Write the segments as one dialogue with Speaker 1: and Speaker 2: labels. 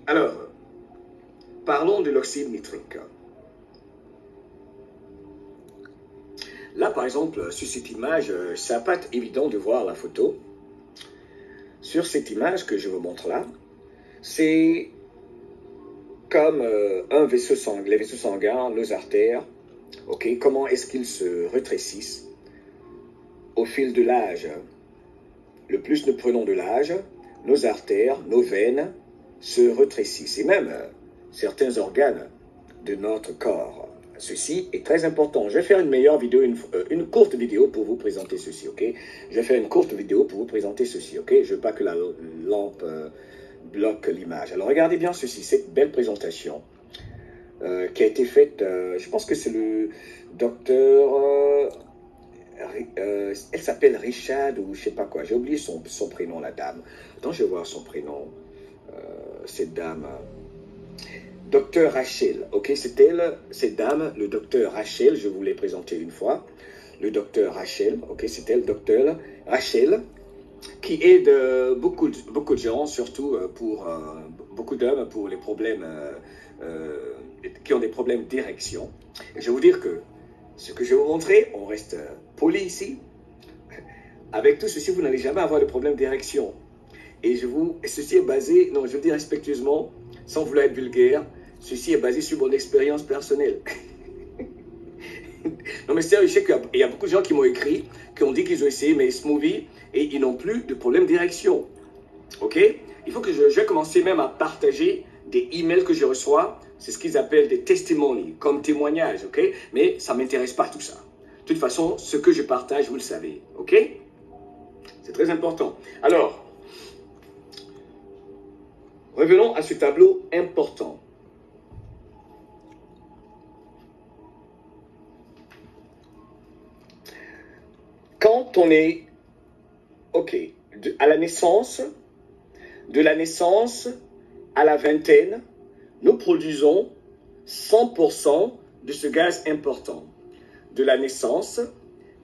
Speaker 1: Alors, parlons de l'oxyde nitrique. Là, par exemple, sur cette image, ça n'a pas été évident de voir la photo. Sur cette image que je vous montre là, c'est comme un vaisseau sanguin, les vaisseaux sanguins, nos artères. Ok, comment est-ce qu'ils se rétrécissent au fil de l'âge? Le plus nous prenons de l'âge, nos artères, nos veines se rétrécissent. Et même certains organes de notre corps. Ceci est très important. Je vais faire une meilleure vidéo, une courte vidéo pour vous présenter ceci, ok? Je vais faire une courte vidéo pour vous présenter ceci, ok? Je ne veux pas que la lampe bloque l'image. Alors regardez bien ceci, cette belle présentation qui a été faite, je pense que c'est le docteur, elle s'appelle Richard ou je ne sais pas quoi, j'ai oublié son prénom, la dame. Attends, je vais voir son prénom, cette dame. Docteur Rachel, ok, c'est elle, cette dame, le docteur Rachel, je vous l'ai présenté une fois, le docteur Rachel, ok, c'est elle, docteur Rachel, qui aide beaucoup de gens, surtout pour beaucoup d'hommes, pour les problèmes, qui ont des problèmes d'érection. Et je vais vous dire que ce que je vais vous montrer, on reste poli ici, avec tout ceci, vous n'allez jamais avoir de problème d'érection. Et ceci est basé, non, je veux dire respectueusement, sans vouloir être vulgaire, ceci est basé sur mon expérience personnelle. Non mais sérieux, je sais qu'il y a beaucoup de gens qui m'ont écrit, qui ont dit qu'ils ont essayé mes smoothies et ils n'ont plus de problème d'érection. Ok? Il faut que je vais commencer même à partager des emails que je reçois, c'est ce qu'ils appellent des testimonies, comme témoignages, ok? Mais ça ne m'intéresse pas tout ça. De toute façon, ce que je partage, vous le savez, ok? C'est très important. Alors, revenons à ce tableau important. Quand on est, ok, à la naissance, de la naissance à la vingtaine, nous produisons 100% de ce gaz important. De la naissance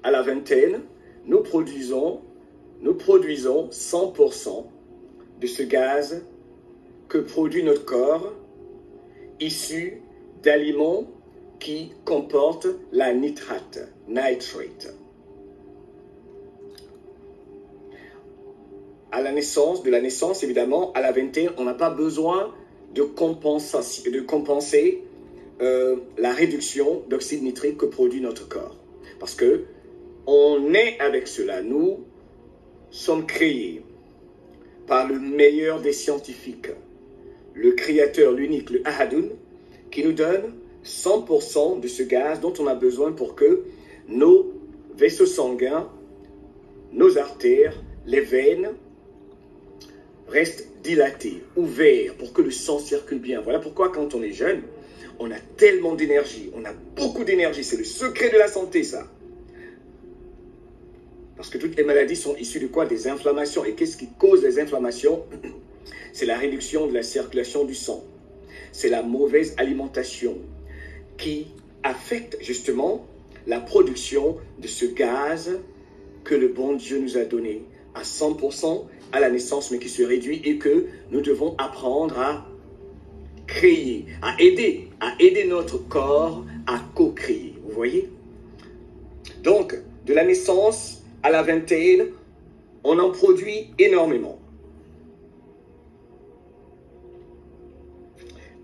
Speaker 1: à la vingtaine, nous produisons 100% de ce gaz que produit notre corps, issu d'aliments qui comportent la nitrate. À la naissance, de la naissance, évidemment, à la vingtaine, on n'a pas besoin de compenser la réduction d'oxyde nitrique que produit notre corps. Parce que on est avec cela. Nous sommes créés par le meilleur des scientifiques, le créateur, l'unique, le Ahadoun, qui nous donne 100% de ce gaz dont on a besoin pour que nos vaisseaux sanguins, nos artères, les veines, restent dilatés, ouverts, pour que le sang circule bien. Voilà pourquoi quand on est jeune, on a tellement d'énergie, on a beaucoup d'énergie. C'est le secret de la santé, ça. Parce que toutes les maladies sont issues de quoi? Des inflammations. Et qu'est-ce qui cause les inflammations? C'est la réduction de la circulation du sang. C'est la mauvaise alimentation qui affecte justement la production de ce gaz que le bon Dieu nous a donné à 100% à la naissance, mais qui se réduit et que nous devons apprendre à créer, à aider notre corps à co-créer. Vous voyez? Donc, de la naissance à la vingtaine, on en produit énormément.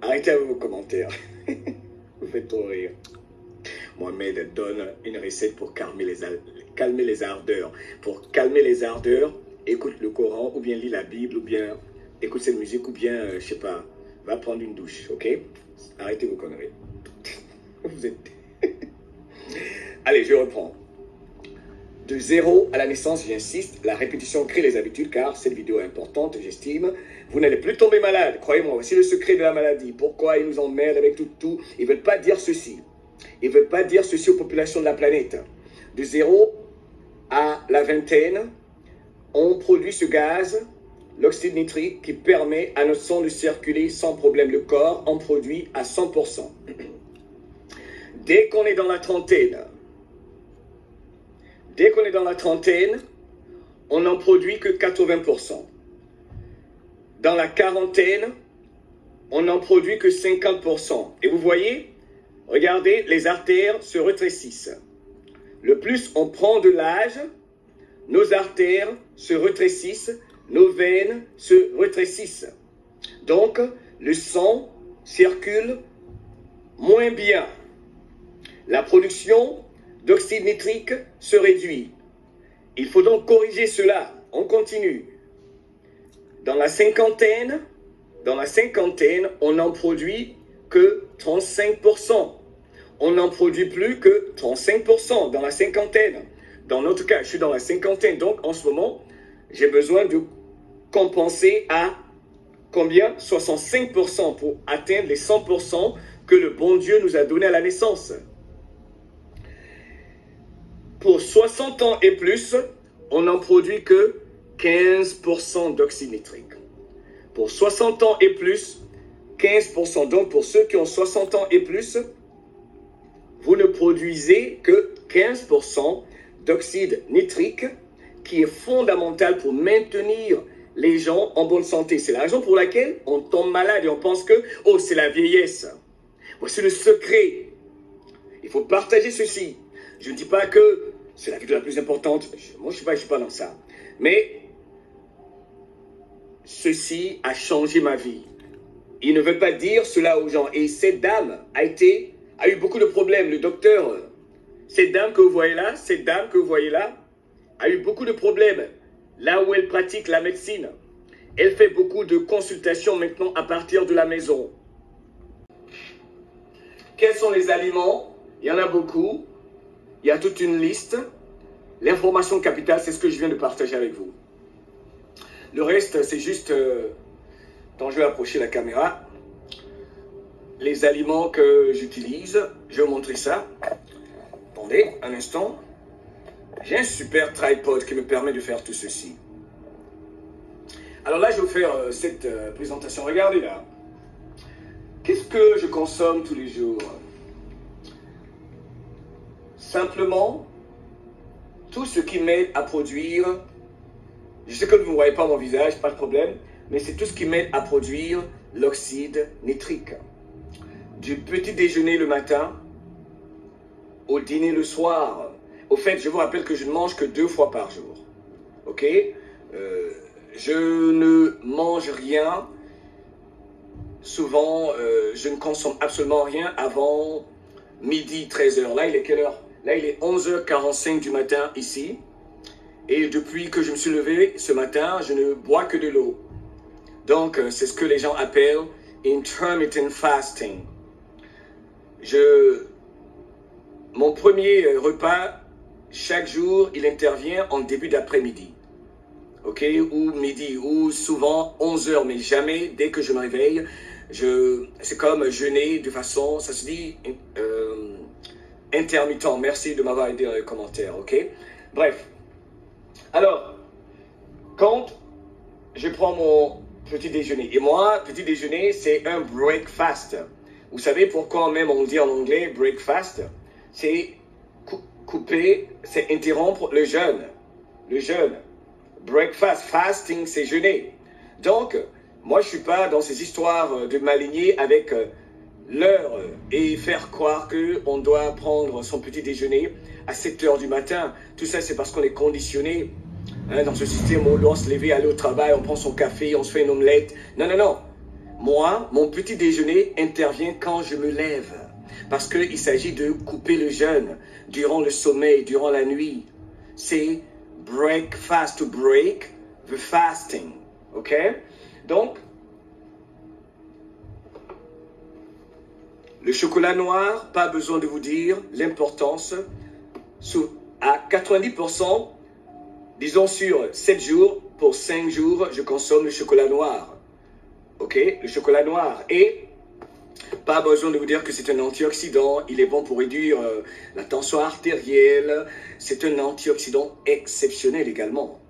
Speaker 1: Arrêtez avec vos commentaires. Vous faites trop rire. Mohamed donne une recette pour calmer les ardeurs. Pour calmer les ardeurs, écoute le Coran, ou bien lis la Bible, ou bien écoute cette musique, ou bien, je sais pas, va prendre une douche, ok? Arrêtez vos conneries. Vous êtes... Allez, je reprends. De 0 à la naissance, j'insiste, la répétition crée les habitudes, car cette vidéo est importante, j'estime. Vous n'allez plus tomber malade, croyez-moi, voici le secret de la maladie. Pourquoi ils nous emmerdent avec tout. Ils ne veulent pas dire ceci. Ils ne veulent pas dire ceci aux populations de la planète. De 0 à la vingtaine, on produit ce gaz, l'oxyde nitrique, qui permet à notre sang de circuler sans problème. Le corps en produit à 100%. Dès qu'on est dans la trentaine, on n'en produit que 80%. Dans la quarantaine, on n'en produit que 50%. Et vous voyez, regardez, les artères se rétrécissent. Le plus on prend de l'âge, nos artères se rétrécissent, nos veines se rétrécissent. Donc, le sang circule moins bien. La production d'oxyde nitrique se réduit. Il faut donc corriger cela. On continue. Dans la cinquantaine, on n'en produit que 35%. On n'en produit plus que 35% dans la cinquantaine. Dans notre cas, je suis dans la cinquantaine. Donc, en ce moment, j'ai besoin de compenser à combien? 65% pour atteindre les 100% que le bon Dieu nous a donné à la naissance. Pour 60 ans et plus, on n'en produit que 15% d'oxyde nitrique. Pour 60 ans et plus, 15%. Donc, pour ceux qui ont 60 ans et plus, vous ne produisez que 15% d'oxyde nitrique, qui est fondamental pour maintenir les gens en bonne santé. C'est la raison pour laquelle on tombe malade et on pense que, oh, c'est la vieillesse. Voici le secret. Il faut partager ceci. Je ne dis pas que c'est la vidéo la plus importante. Moi, je ne suis pas dans ça. Mais ceci a changé ma vie. Il ne veut pas dire cela aux gens. Et cette dame a eu beaucoup de problèmes. Le docteur, cette dame que vous voyez là, a eu beaucoup de problèmes. Là où elle pratique la médecine. Elle fait beaucoup de consultations maintenant à partir de la maison. Quels sont les aliments? Il y en a beaucoup. Il y a toute une liste. L'information capitale, c'est ce que je viens de partager avec vous. Le reste, c'est juste, quand je vais approcher la caméra, les aliments que j'utilise. Je vais vous montrer ça. Attendez un instant. J'ai un super tripod qui me permet de faire tout ceci. Alors là, je vais vous faire cette présentation. Regardez là. Qu'est-ce que je consomme tous les jours? Simplement, tout ce qui m'aide à produire, je sais que vous ne voyez pas mon visage, pas de problème, mais c'est tout ce qui m'aide à produire l'oxyde nitrique. Du petit déjeuner le matin, au dîner le soir. Au fait, je vous rappelle que je ne mange que 2 fois par jour. Ok? Je ne mange rien. Souvent, je ne consomme absolument rien avant midi, 13h. Là, il est quelle heure? Là, il est 11h45 du matin ici. Et depuis que je me suis levé ce matin, je ne bois que de l'eau. Donc, c'est ce que les gens appellent intermittent fasting. Mon premier repas, chaque jour, il intervient en début d'après-midi. Ok? Ou midi, ou souvent 11h, mais jamais, dès que je me réveille, c'est comme jeûner de façon, ça se dit, intermittent. Merci de m'avoir aidé dans les commentaires, ok? Bref. Alors, quand je prends mon petit déjeuner, et moi, petit déjeuner, c'est un breakfast. Vous savez pourquoi même on dit en anglais breakfast? C'est couper, c'est interrompre le jeûne. Le jeûne. Breakfast, fasting, c'est jeûner. Donc, moi, je ne suis pas dans ces histoires de m'aligner avec l'heure et faire croire qu'on doit prendre son petit déjeuner à 7h du matin. Tout ça, c'est parce qu'on est conditionné dans ce système où on doit se lever, aller au travail, on prend son café, on se fait une omelette. Non, non, non. Moi, mon petit déjeuner intervient quand je me lève. Parce qu'il s'agit de couper le jeûne durant le sommeil, durant la nuit. C'est breakfast, to break the fasting. OK? Donc, le chocolat noir, pas besoin de vous dire l'importance. À 90%, disons sur 7 jours, pour 5 jours, je consomme le chocolat noir. OK? Le chocolat noir. Et pas besoin de vous dire que c'est un antioxydant. Il est bon pour réduire la tension artérielle. C'est un antioxydant exceptionnel également.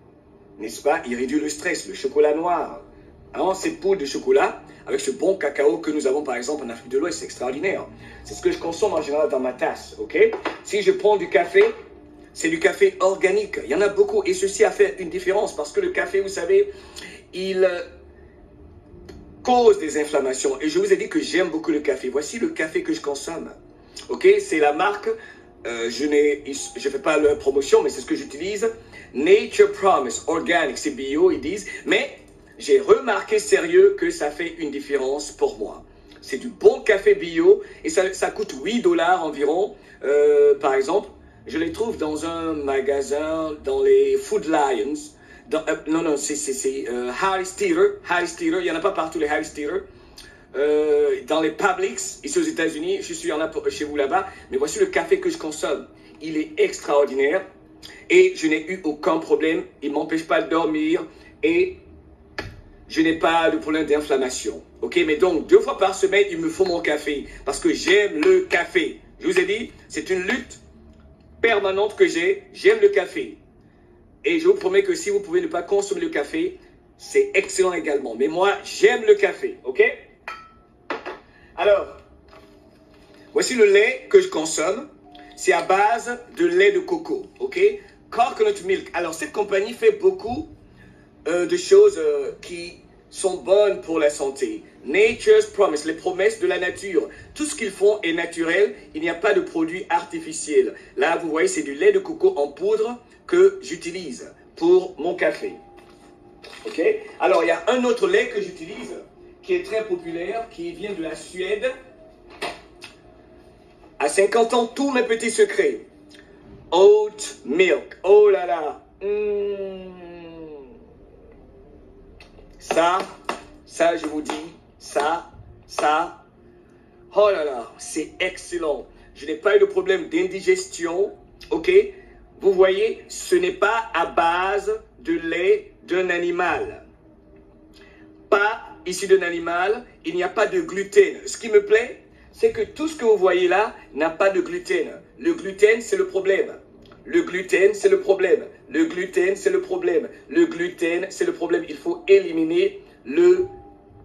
Speaker 1: N'est-ce pas? Il réduit le stress, le chocolat noir. Alors, cette poudre de chocolat, avec ce bon cacao que nous avons par exemple en Afrique de l'Ouest, c'est extraordinaire. C'est ce que je consomme en général dans ma tasse. OK? Si je prends du café, c'est du café organique. Il y en a beaucoup. Et ceci a fait une différence parce que le café, vous savez, il cause des inflammations. Et je vous ai dit que j'aime beaucoup le café. Voici le café que je consomme. Ok, c'est la marque, je ne fais pas leur promotion, mais c'est ce que j'utilise. Nature Promise, organic, c'est bio, ils disent. Mais j'ai remarqué sérieux que ça fait une différence pour moi. C'est du bon café bio et ça coûte 8 $ environ. Par exemple, je les trouve dans un magasin, dans les Food Lions. Non, c'est Harris Teeter. Il n'y en a pas partout, les Harris Teeter. Dans les Publix, ici aux États-Unis, je suis en a chez vous là-bas, mais voici le café que je consomme. Il est extraordinaire et je n'ai eu aucun problème. Il ne m'empêche pas de dormir et je n'ai pas de problème d'inflammation. Ok, mais donc 2 fois par semaine, il me faut mon café parce que j'aime le café. Je vous ai dit, c'est une lutte permanente que j'ai. J'aime le café. Et je vous promets que si vous pouvez ne pas consommer le café, c'est excellent également. Mais moi, j'aime le café. Ok? Alors, voici le lait que je consomme. C'est à base de lait de coco. Ok? Coconut milk. Alors, cette compagnie fait beaucoup de choses qui sont bonnes pour la santé. Nature's Promise, les promesses de la nature. Tout ce qu'ils font est naturel. Il n'y a pas de produits artificiels. Là, vous voyez, c'est du lait de coco en poudre que j'utilise pour mon café. Ok? Alors, il y a un autre lait que j'utilise qui est très populaire, qui vient de la Suède. À 50 ans, tous mes petits secrets. Oat milk. Oh là là. Ça, je vous dis, ça. Oh là là, c'est excellent. Je n'ai pas eu de problème d'indigestion. Ok? Vous voyez, ce n'est pas à base de lait d'un animal. Pas issu d'un animal, il n'y a pas de gluten. Ce qui me plaît, c'est que tout ce que vous voyez là n'a pas de gluten. Le gluten, c'est le problème. Le gluten, c'est le problème. Le gluten, c'est le problème. Le gluten, c'est le problème. Il faut éliminer le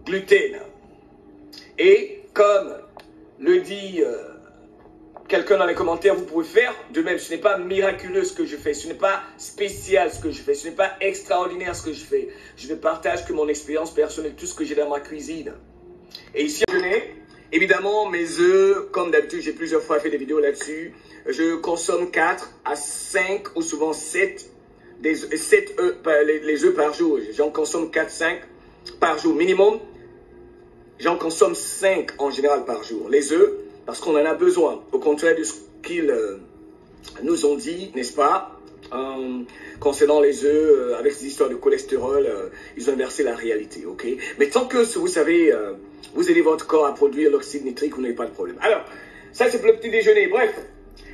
Speaker 1: gluten. Et comme le dit quelqu'un dans les commentaires, vous pouvez faire de même. Ce n'est pas miraculeux ce que je fais. Ce n'est pas spécial ce que je fais. Ce n'est pas extraordinaire ce que je fais. Je ne partage que mon expérience personnelle, tout ce que j'ai dans ma cuisine. Et ici, je n'ai évidemment mes œufs. Comme d'habitude, j'ai plusieurs fois fait des vidéos là-dessus. Je consomme 4 à 5 ou souvent 7 les œufs par jour. J'en consomme 4-5 par jour minimum. J'en consomme 5 en général par jour. Les œufs, parce qu'on en a besoin. Au contraire de ce qu'ils nous ont dit, n'est-ce pas, concernant les œufs, avec ces histoires de cholestérol, ils ont inversé la réalité, ok? Mais tant que, vous savez, vous aidez votre corps à produire l'oxyde nitrique, vous n'avez pas de problème. Alors, ça c'est pour le petit déjeuner, bref.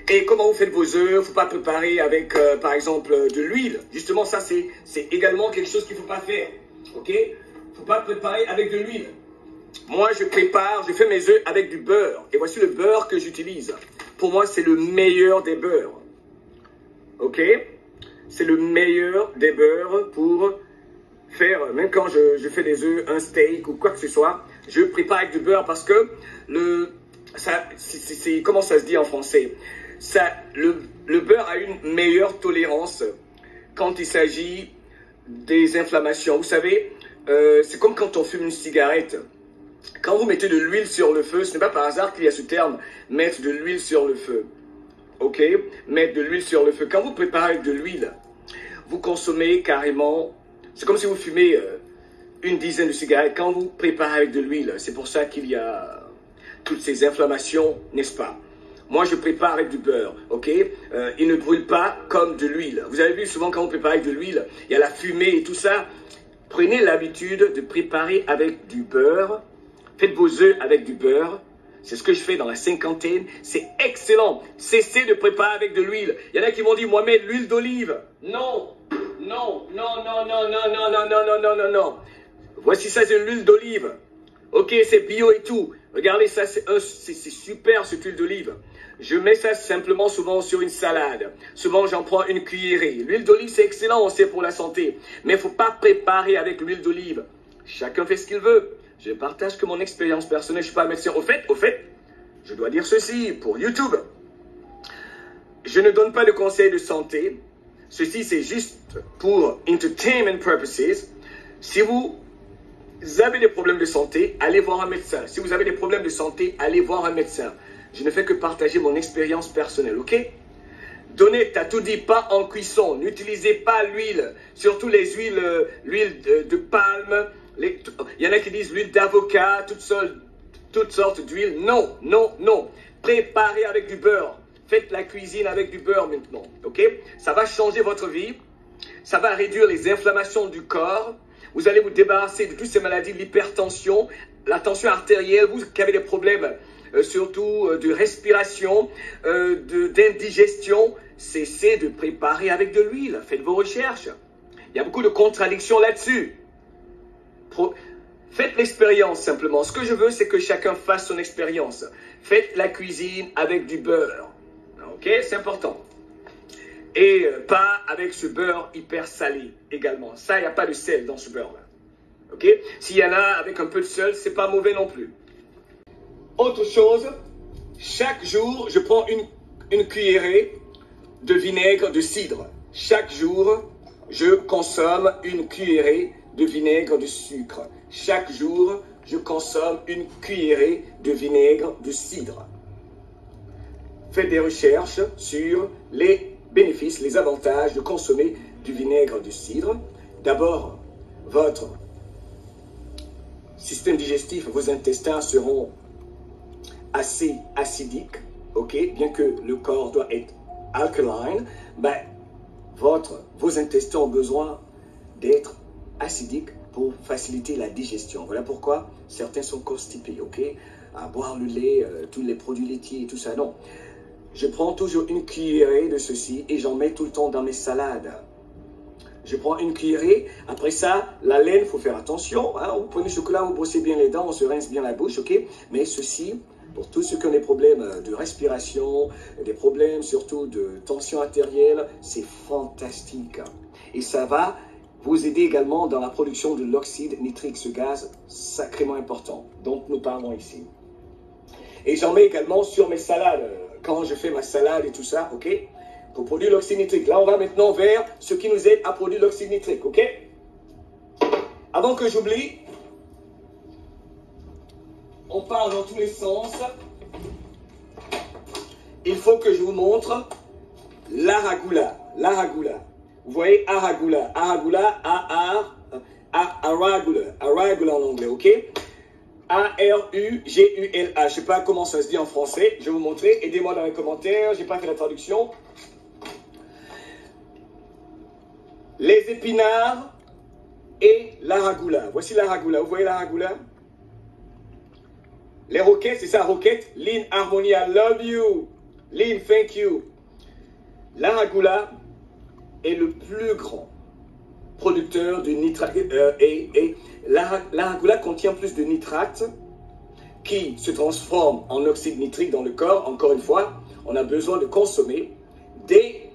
Speaker 1: Et comment vous faites vos œufs? Il ne faut pas préparer avec, par exemple, de l'huile. Justement, ça c'est également quelque chose qu'il ne faut pas faire, ok? Il ne faut pas préparer avec de l'huile. Moi, je fais mes œufs avec du beurre. Et voici le beurre que j'utilise. Pour moi, c'est le meilleur des beurres. Ok? C'est le meilleur des beurres pour faire, même quand je fais des œufs, un steak ou quoi que ce soit, je prépare avec du beurre parce que comment ça se dit en français? Le beurre a une meilleure tolérance quand il s'agit des inflammations. Vous savez, c'est comme quand on fume une cigarette. Quand vous mettez de l'huile sur le feu, ce n'est pas par hasard qu'il y a ce terme, mettre de l'huile sur le feu. Ok? Mettre de l'huile sur le feu. Quand vous préparez avec de l'huile, vous consommez carrément, c'est comme si vous fumez une dizaine de cigarettes. Quand vous préparez avec de l'huile, c'est pour ça qu'il y a toutes ces inflammations, n'est-ce pas? Moi, je prépare avec du beurre, ok? Il ne brûle pas comme de l'huile. Vous avez vu souvent quand vous préparez avec de l'huile, il y a la fumée et tout ça. Prenez l'habitude de préparer avec du beurre. Faites vos œufs avec du beurre. C'est ce que je fais dans la cinquantaine. C'est excellent. Cessez de préparer avec de l'huile. Il y en a qui m'ont dit, Mohamed, l'huile d'olive. Non, non, non, non, non, non, non, non, non, non, non, non, non. Voici ça, c'est l'huile d'olive. Ok, c'est bio et tout. Regardez ça, c'est super cette huile d'olive. Je mets ça simplement souvent sur une salade. Souvent, j'en prends une cuillerée. L'huile d'olive, c'est excellent, c'est pour la santé. Mais il ne faut pas préparer avec l'huile d'olive. Chacun fait ce qu'il veut. Je partage que mon expérience personnelle. Je ne suis pas médecin. Au fait, je dois dire ceci pour YouTube. Je ne donne pas de conseils de santé. Ceci, c'est juste pour entertainment purposes. Si vous vous avez des problèmes de santé, allez voir un médecin. Si vous avez des problèmes de santé, allez voir un médecin. Je ne fais que partager mon expérience personnelle, ok? Donnez, t'as tout dit, pas en cuisson. N'utilisez pas l'huile, surtout les huiles, l'huile de palme. Il y en a qui disent l'huile d'avocat, toutes sortes d'huiles. Non, non, non. Préparez avec du beurre. Faites la cuisine avec du beurre maintenant, ok? Ça va changer votre vie. Ça va réduire les inflammations du corps. Vous allez vous débarrasser de toutes ces maladies, de l'hypertension, la tension artérielle, vous qui avez des problèmes, surtout de respiration, d'indigestion. Cessez de préparer avec de l'huile. Faites vos recherches. Il y a beaucoup de contradictions là-dessus. Faites l'expérience simplement. Ce que je veux, c'est que chacun fasse son expérience. Faites la cuisine avec du beurre. Ok, c'est important. Et pas avec ce beurre hyper salé également. Ça, il n'y a pas de sel dans ce beurre-là. Ok? S'il y en a avec un peu de sel, c'est pas mauvais non plus. Autre chose, chaque jour, je prends une cuillerée de vinaigre de cidre. Chaque jour, je consomme une cuillerée de vinaigre de sucre. Chaque jour, je consomme une cuillerée de vinaigre de cidre. Faites des recherches sur les bénéfices, les avantages de consommer du vinaigre de cidre. D'abord, votre système digestif, vos intestins seront assez acidiques, ok? Bien que le corps doit être alkaline, ben, vos intestins ont besoin d'être acidiques pour faciliter la digestion. Voilà pourquoi certains sont constipés, ok? À boire le lait, tous les produits laitiers et tout ça, non. Je prends toujours une cuillerée de ceci et j'en mets tout le temps dans mes salades. Je prends une cuillerée. Après ça, la laine, il faut faire attention. Hein? Vous prenez le chocolat, vous brossez bien les dents, on se rince bien la bouche, ok? Mais ceci, pour tous ceux qui ont des problèmes de respiration, des problèmes surtout de tension artérielle, c'est fantastique. Et ça va vous aider également dans la production de l'oxyde nitrique, ce gaz sacrément important dont nous parlons ici. Et j'en mets également sur mes salades, quand je fais ma salade et tout ça, ok? Pour produire l'oxyde nitrique. Là, on va maintenant vers ce qui nous aide à produire l'oxyde nitrique, ok? Avant que j'oublie, on parle dans tous les sens. Il faut que je vous montre l'aragula. L'aragula. Vous voyez aragula. Aragula, aragula en anglais, ok? A-R-U-G-U-L-A. Je ne sais pas comment ça se dit en français. Je vais vous montrer. Aidez-moi dans les commentaires. Je n'ai pas fait la traduction. Les épinards et l'aragula. Voici l'aragula. Vous voyez l'aragula? Les roquettes, c'est ça, roquette. Lynn Harmony, I love you. Lynn, thank you. L'aragula est le plus grand producteur de nitrate. L'aragula contient plus de nitrate qui se transforme en oxyde nitrique dans le corps. Encore une fois, on a besoin de consommer des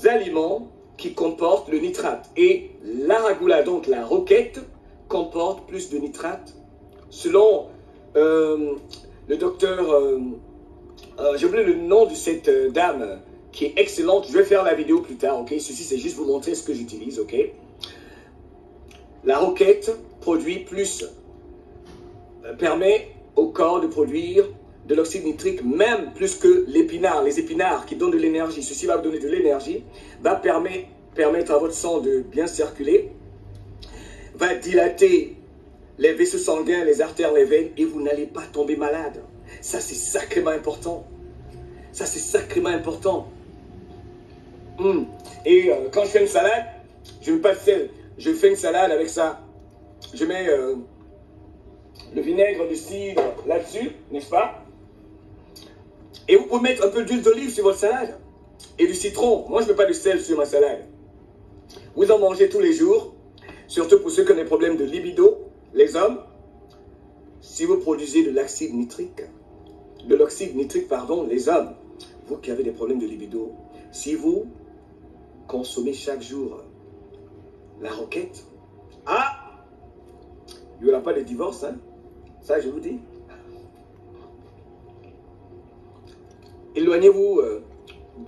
Speaker 1: aliments qui comportent le nitrate. Et l'aragula, donc la roquette, comporte plus de nitrate. Selon le docteur, j'ai oublié le nom de cette dame qui est excellente. Je vais faire la vidéo plus tard, ok? Ceci, c'est juste vous montrer ce que j'utilise, ok? La roquette produit plus, permet au corps de produire de l'oxyde nitrique, même plus que l'épinard. Les épinards qui donnent de l'énergie, ceci va vous donner de l'énergie, va permettre à votre sang de bien circuler, va dilater les vaisseaux sanguins, les artères, les veines, et vous n'allez pas tomber malade. Ça, c'est sacrément important. Ça, c'est sacrément important. Et quand je fais une salade, je ne mets pas de sel. Je fais une salade avec ça. Je mets le vinaigre de cidre là-dessus, n'est-ce pas? Et vous pouvez mettre un peu d'huile d'olive sur votre salade. Et du citron. Moi, je ne mets pas de sel sur ma salade. Vous en mangez tous les jours. Surtout pour ceux qui ont des problèmes de libido. Les hommes, si vous produisez de l'oxyde nitrique, les hommes, vous qui avez des problèmes de libido, si vous consommez chaque jour la roquette, il n'y aura pas de divorce, hein? Ça, je vous dis. Éloignez-vous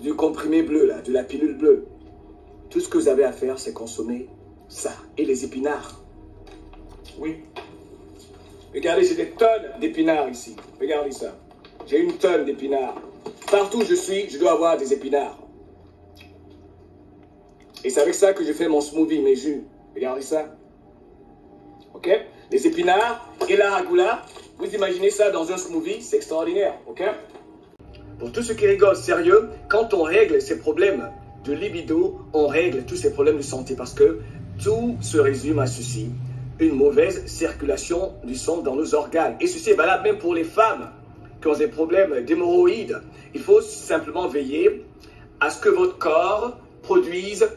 Speaker 1: du comprimé bleu, là, de la pilule bleue. Tout ce que vous avez à faire, c'est consommer ça. Et les épinards. Oui. Regardez, j'ai des tonnes d'épinards ici. Regardez ça. J'ai une tonne d'épinards. Partout où je suis, je dois avoir des épinards. Et c'est avec ça que je fais mon smoothie, mes jus. Regardez ça. Ok? Les épinards et la ragoula. Vous imaginez ça dans un smoothie, c'est extraordinaire. Ok? Pour tous ceux qui rigolent, sérieux, quand on règle ces problèmes de libido, on règle tous ces problèmes de santé. Parce que tout se résume à ceci. Une mauvaise circulation du sang dans nos organes. Et ceci est valable même pour les femmes qui ont des problèmes d'hémorroïdes. Il faut simplement veiller à ce que votre corps produise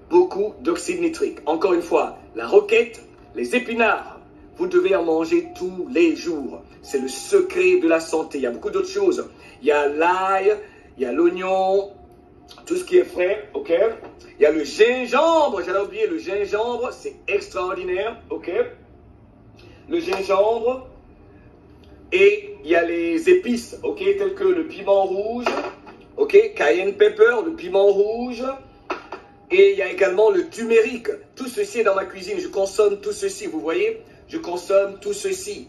Speaker 1: beaucoup d'oxyde nitrique. Encore une fois, la roquette, les épinards, vous devez en manger tous les jours. C'est le secret de la santé. Il y a beaucoup d'autres choses. Il y a l'ail, il y a l'oignon, tout ce qui est frais, ok? Il y a le gingembre, j'allais oublier le gingembre, c'est extraordinaire, ok? Le gingembre. Et il y a les épices, ok? Telles que le piment rouge, ok? Cayenne pepper, le piment rouge. Et il y a également le turmeric. Tout ceci est dans ma cuisine. Je consomme tout ceci, vous voyez? Je consomme tout ceci.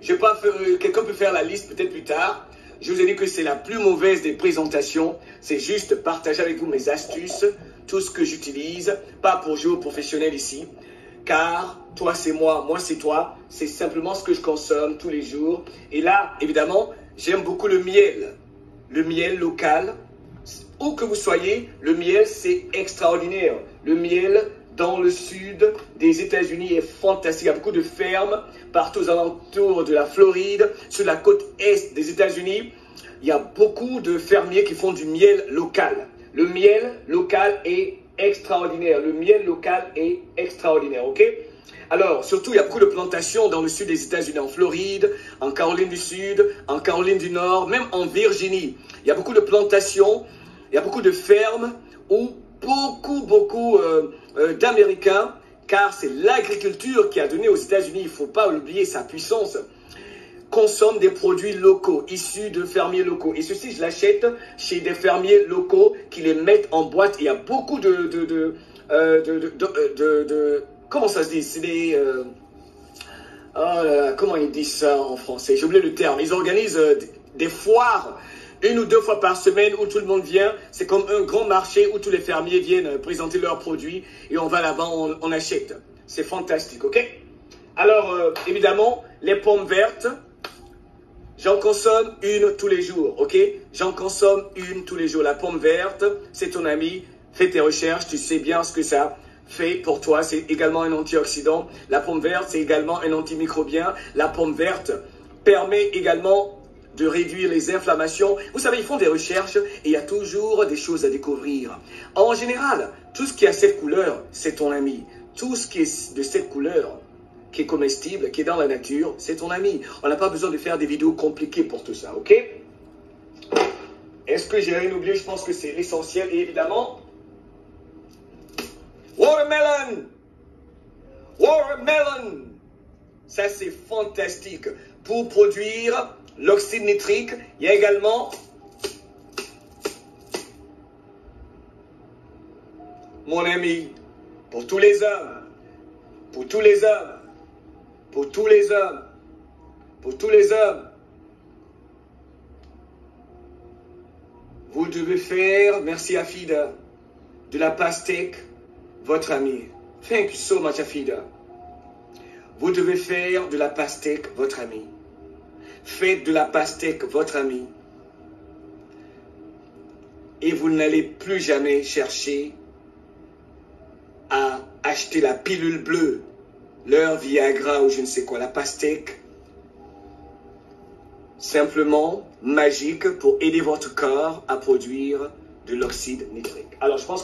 Speaker 1: Quelqu'un peut faire la liste peut-être plus tard. Je vous ai dit que c'est la plus mauvaise des présentations. C'est juste partager avec vous mes astuces, tout ce que j'utilise. Pas pour jouer aux professionnels ici. Car toi c'est moi c'est toi. C'est simplement ce que je consomme tous les jours. Et là, évidemment, j'aime beaucoup le miel. Le miel local. Où que vous soyez, le miel c'est extraordinaire. Le miel dans le sud des États-Unis est fantastique. Il y a beaucoup de fermes partout aux alentours de la Floride, sur la côte est des États-Unis. Il y a beaucoup de fermiers qui font du miel local. Le miel local est extraordinaire. Le miel local est extraordinaire, ok? Alors, surtout, il y a beaucoup de plantations dans le sud des États-Unis, en Floride, en Caroline du Sud, en Caroline du Nord, même en Virginie. Il y a beaucoup de plantations. Il y a beaucoup de fermes où beaucoup d'Américains, car c'est l'agriculture qui a donné aux États-Unis, il ne faut pas oublier sa puissance, consomment des produits locaux, issus de fermiers locaux. Et ceci, je l'achète chez des fermiers locaux qui les mettent en boîte. Il y a beaucoup comment ça se dit? C'est des... oh là là, comment ils disent ça en français? J'ai oublié le terme. Ils organisent des foires 1 ou 2 fois par semaine où tout le monde vient. C'est comme un grand marché où tous les fermiers viennent présenter leurs produits et on va là-bas, on achète. C'est fantastique, ok? Alors, évidemment, les pommes vertes, j'en consomme une tous les jours, ok? J'en consomme une tous les jours. La pomme verte, c'est ton ami. Fais tes recherches, tu sais bien ce que ça fait pour toi. C'est également un antioxydant. La pomme verte, c'est également un antimicrobien. La pomme verte permet également de réduire les inflammations. Vous savez, ils font des recherches et il y a toujours des choses à découvrir. En général, tout ce qui a cette couleur, c'est ton ami. Tout ce qui est de cette couleur, qui est comestible, qui est dans la nature, c'est ton ami. On n'a pas besoin de faire des vidéos compliquées pour tout ça, ok? Est-ce que j'ai rien oublié? Je pense que c'est l'essentiel. Et évidemment, watermelon! Watermelon! Ça, c'est fantastique. Pour produire l'oxyde nitrique, il y a également mon ami, pour tous les hommes, pour tous les hommes, pour tous les hommes, pour tous les hommes, vous devez faire, merci Afida, de la pastèque, votre ami. Thank you so much Afida. Vous devez faire de la pastèque, votre ami. Faites de la pastèque votre ami. Et vous n'allez plus jamais chercher à acheter la pilule bleue, leur Viagra ou je ne sais quoi, la pastèque. Simplement magique pour aider votre corps à produire de l'oxyde nitrique. Alors je pense